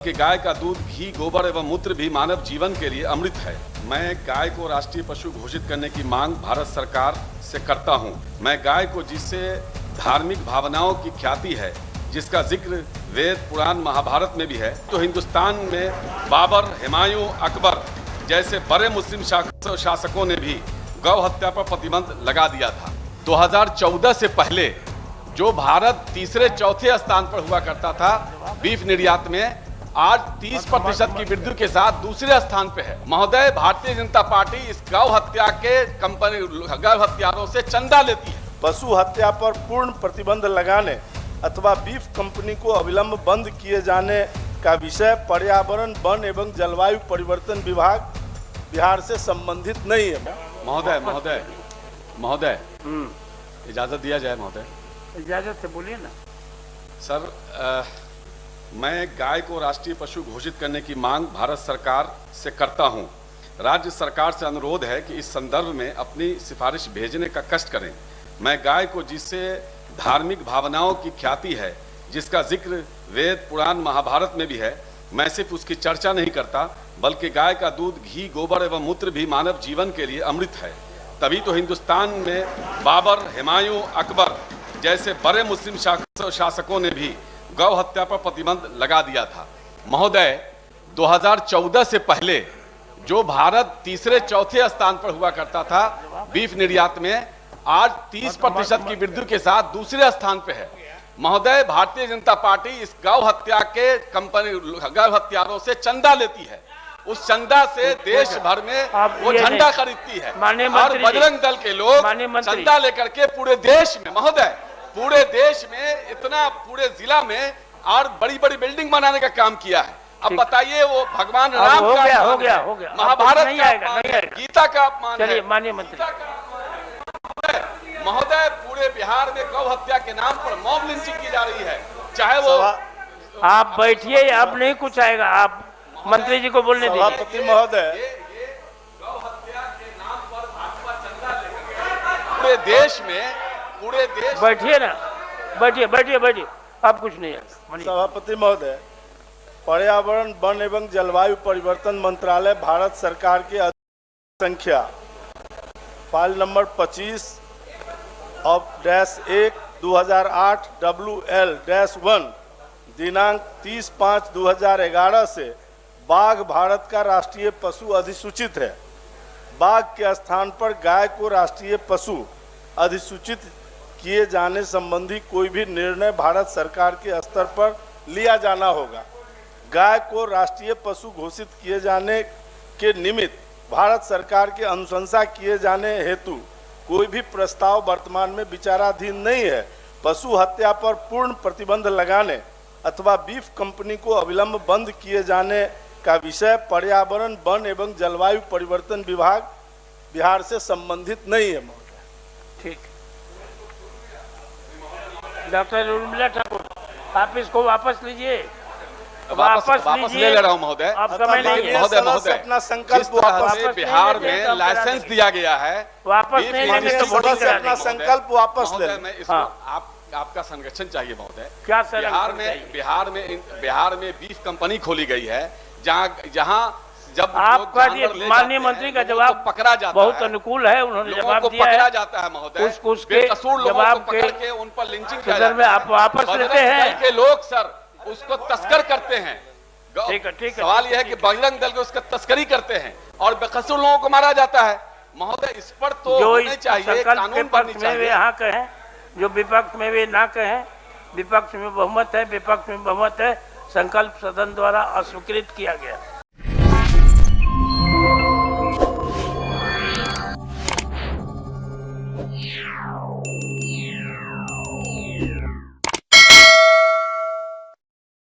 कि गाय का दूध, घी, गोबर एवं मूत्र भी मानव जीवन के लिए अमृत है। मैं गाय को राष्ट्रीय पशु घोषित करने की मांग भारत सरकार से करता हूं। मैं गाय को, जिससे धार्मिक भावनाओं की ख्याति है, जिसका जिक्र वेद, पुराण, महाभारत में भी है, तो हिंदुस्तान में बाबर, हुमायूं, अकबर जैसे बड़े मुस्लिम शासकों ने भी गौ हत्या पर प्रतिबंध लगा दिया था। 2014 से पहले जो भारत तीसरे चौथे स्थान पर हुआ करता था बीफ निर्यात में, आज 30% की वृद्धि के साथ दूसरे स्थान पे है। महोदय, भारतीय जनता पार्टी इस गौ हत्या के गौ हत्यारों से चंदा लेती है। पशु हत्या पर पूर्ण प्रतिबंध लगाने अथवा बीफ कंपनी को अविलंब बंद किए जाने का विषय पर्यावरण, वन एवं जलवायु परिवर्तन विभाग बिहार से संबंधित नहीं है। महोदय इजाजत दिया जाए। महोदय इजाजत से बोलिए ना। सर, मैं गाय को राष्ट्रीय पशु घोषित करने की मांग भारत सरकार से करता हूं। राज्य सरकार से अनुरोध है कि इस संदर्भ में अपनी सिफारिश भेजने का कष्ट करें। मैं गाय को, जिससे धार्मिक भावनाओं की ख्याति है, जिसका जिक्र वेद, पुराण, महाभारत में भी है, मैं सिर्फ उसकी चर्चा नहीं करता, बल्कि गाय का दूध, घी, गोबर एवं मूत्र भी मानव जीवन के लिए अमृत है। तभी तो हिंदुस्तान में बाबर, हुमायूं, अकबर जैसे बड़े मुस्लिम शासकों ने भी गौ हत्या पर प्रतिबंध लगा दिया था। महोदय, 2014 से पहले जो भारत तीसरे चौथे स्थान पर हुआ करता था बीफ निर्यात में, आज 30% की वृद्धि के साथ दूसरे स्थान पे है। महोदय, भारतीय जनता पार्टी इस गौ हत्या के गौ हत्यारों से चंदा लेती है। उस चंदा से देश भर में वो झंडा खरीदती है और बजरंग दल के लोग चंदा लेकर के पूरे देश में, महोदय, पूरे देश में, इतना पूरे जिला में और बड़ी बड़ी बिल्डिंग बनाने का काम किया है। अब बताइए, वो भगवान राम का हो गया महाभारत का अपमान, गीता का अपमान, चलिए माननीय मंत्री। महोदय, पूरे बिहार में गौ हत्या के नाम पर मॉब लिंचिंग की जा रही है। चाहे वो आप बैठिए, अब नहीं कुछ आएगा, आप मंत्री जी को बोलने दीजिए। सभापति महोदय, गौ हत्या के नाम पर भाजपा चंदा लेकर पूरे देश बैठिए ना, बैठिए, अब कुछ नहीं है। सभापति महोदय, पर्यावरण, वन एवं जलवायु परिवर्तन मंत्रालय भारत सरकार की संख्या फाइल नंबर 25/1/2008 WL-1 दिनांक 30/5/2011 से बाघ भारत का राष्ट्रीय पशु अधिसूचित है। बाघ के स्थान पर गाय को राष्ट्रीय पशु अधिसूचित किए जाने संबंधी कोई भी निर्णय भारत सरकार के स्तर पर लिया जाना होगा। गाय को राष्ट्रीय पशु घोषित किए जाने के निमित्त भारत सरकार के अनुशंसा किए जाने हेतु कोई भी प्रस्ताव वर्तमान में विचाराधीन नहीं है। पशु हत्या पर पूर्ण प्रतिबंध लगाने अथवा बीफ कंपनी को अविलंब बंद किए जाने का विषय पर्यावरण, वन एवं जलवायु परिवर्तन विभाग बिहार से संबंधित नहीं है। ठीक, डॉक्टर उर्मिला ठाकुर, आप इसको वापस लीजिए। वापस ले रहा हूं महोदय। महोदय, अपना संकल्प वापस, बिहार में लाइसेंस दिया गया है, वापस नहीं लेंगे तो वोटिंग करा अपना संकल्प वापस ले। मैं इसको आपका संरक्षण चाहिए महोदय। क्या बिहार में बीफ कंपनी खोली गई है, जहां जब आपका माननीय मंत्री का जवाब पकड़ा जाता बहुत अनुकूल है, उन्होंने जवाब दिया है। पकड़ा जाता है महोदय, उसके जवाब के उन पर लिंचिंग किया जाता है। आप वापस लेते हैं के लोग सर उसको तस्कर करते हैं। ठीक है। सवाल यह है कि बजरंग दल को उसका तस्करी करते हैं और बेकसूर लोगों को मारा जाता है। महोदय, इस पर तो होने चाहिए, कानून बननी चाहिए। वे यहाँ कहें, जो विपक्ष में वे ना कहें। विपक्ष में बहुमत है, विपक्ष में बहुमत है। संकल्प सदन द्वारा अस्वीकृत किया गया।